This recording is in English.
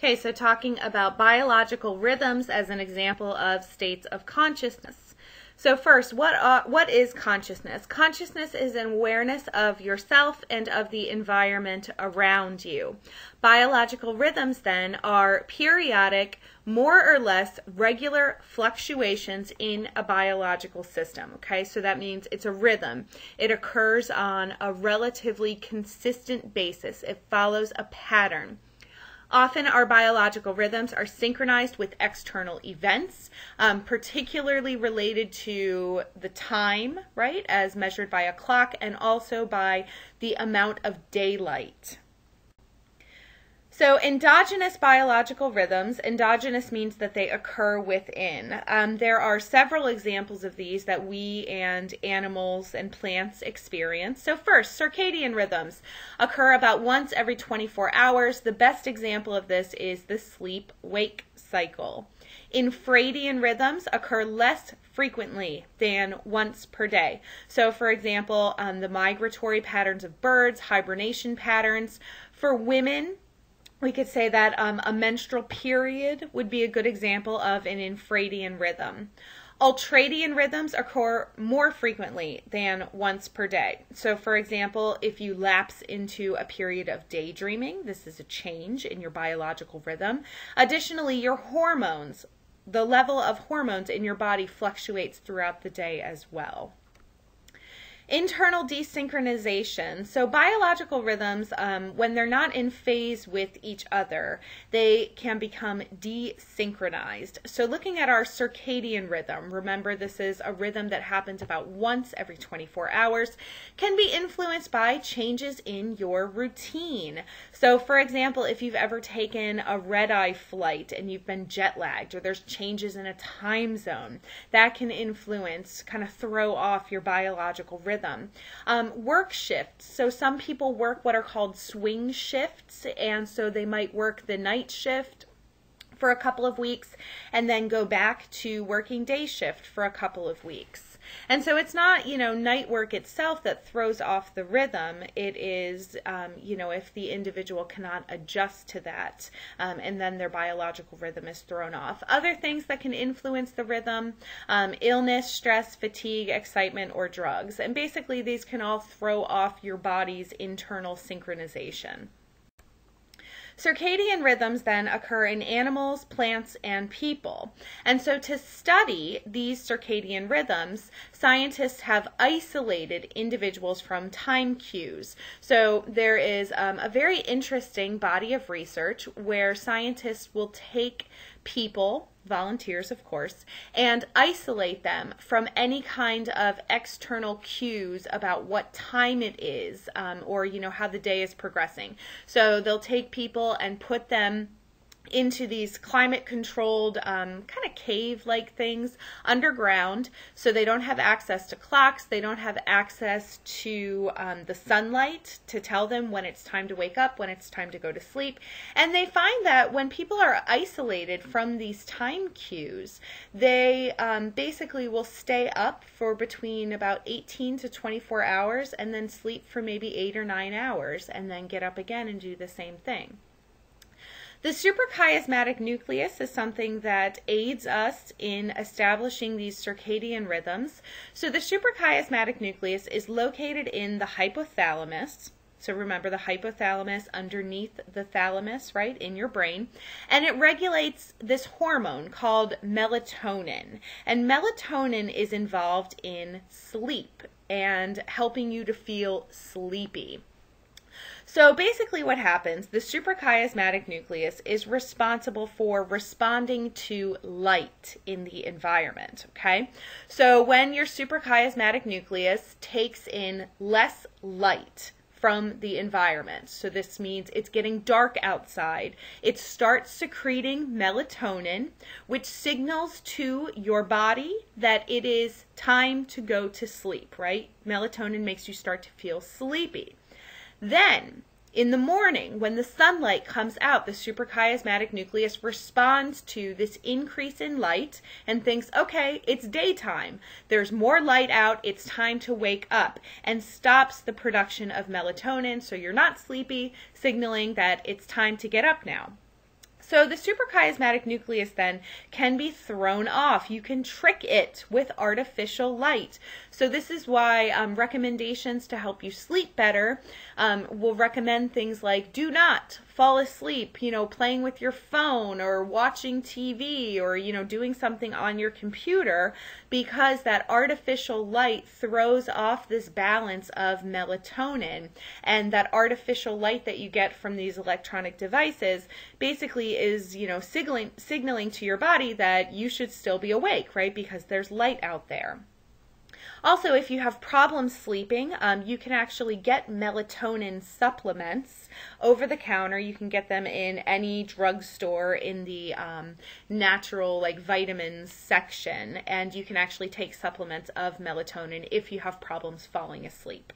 Okay, so talking about biological rhythms as an example of states of consciousness. So first, what is consciousness? Consciousness is an awareness of yourself and of the environment around you. Biological rhythms then are periodic, more or less regular fluctuations in a biological system. Okay, so that means it's a rhythm. It occurs on a relatively consistent basis. It follows a pattern. Often our biological rhythms are synchronized with external events, particularly related to the time, right, as measured by a clock, and also by the amount of daylight. So endogenous biological rhythms, endogenous means that they occur within. There are several examples of these that we and animals and plants experience. So first, circadian rhythms occur about once every 24 hours. The best example of this is the sleep-wake cycle. Infradian rhythms occur less frequently than once per day. So for example, the migratory patterns of birds, hibernation patterns. For women, we could say that a menstrual period would be a good example of an infradian rhythm. Ultradian rhythms occur more frequently than once per day. So for example, if you lapse into a period of daydreaming, this is a change in your biological rhythm. Additionally, your hormones, the level of hormones in your body fluctuates throughout the day as well. Internal desynchronization. So biological rhythms, when they're not in phase with each other, they can become desynchronized. So looking at our circadian rhythm, remember this is a rhythm that happens about once every 24 hours, can be influenced by changes in your routine. So for example, if you've ever taken a red-eye flight and you've been jet lagged, or there's changes in a time zone, that can influence, kind of throw off your biological rhythm. Work shifts. So some people work what are called swing shifts, and so they might work the night shift for a couple of weeks and then go back to working day shift for a couple of weeks. And so it's not, night work itself that throws off the rhythm. It is, if the individual cannot adjust to that, and then their biological rhythm is thrown off. Other things that can influence the rhythm, illness, stress, fatigue, excitement, or drugs. And basically these can all throw off your body's internal synchronization. Circadian rhythms then occur in animals, plants, and people. And so to study these circadian rhythms, scientists have isolated individuals from time cues. So there is a very interesting body of research where scientists will take people, volunteers of course, and isolate them from any kind of external cues about what time it is, or how the day is progressing. So they'll take people and put them into these climate-controlled kind of cave-like things underground, so they don't have access to clocks, they don't have access to the sunlight to tell them when it's time to wake up, when it's time to go to sleep. And they find that when people are isolated from these time cues, they basically will stay up for between about 18 to 24 hours and then sleep for maybe 8 or 9 hours and then get up again and do the same thing. The suprachiasmatic nucleus is something that aids us in establishing these circadian rhythms. So the suprachiasmatic nucleus is located in the hypothalamus. So remember the hypothalamus underneath the thalamus, right, in your brain. And it regulates this hormone called melatonin. And melatonin is involved in sleep and helping you to feel sleepy. So basically what happens, the suprachiasmatic nucleus is responsible for responding to light in the environment, okay? So when your suprachiasmatic nucleus takes in less light from the environment, so this means it's getting dark outside, it starts secreting melatonin, which signals to your body that it is time to go to sleep, right? Melatonin makes you start to feel sleepy. Then, in the morning, when the sunlight comes out, the suprachiasmatic nucleus responds to this increase in light and thinks, okay, it's daytime. There's more light out. It's time to wake up, and stops the production of melatonin, so you're not sleepy, signaling that it's time to get up now. So the suprachiasmatic nucleus then can be thrown off. You can trick it with artificial light. So this is why recommendations to help you sleep better will recommend things like do not fall asleep, playing with your phone or watching TV or, doing something on your computer, because that artificial light throws off this balance of melatonin. And that artificial light that you get from these electronic devices basically is, signaling to your body that you should still be awake, right? Because there's light out there. Also, if you have problems sleeping, you can actually get melatonin supplements over the counter. You can get them in any drugstore in the natural vitamins section, and you can actually take supplements of melatonin if you have problems falling asleep.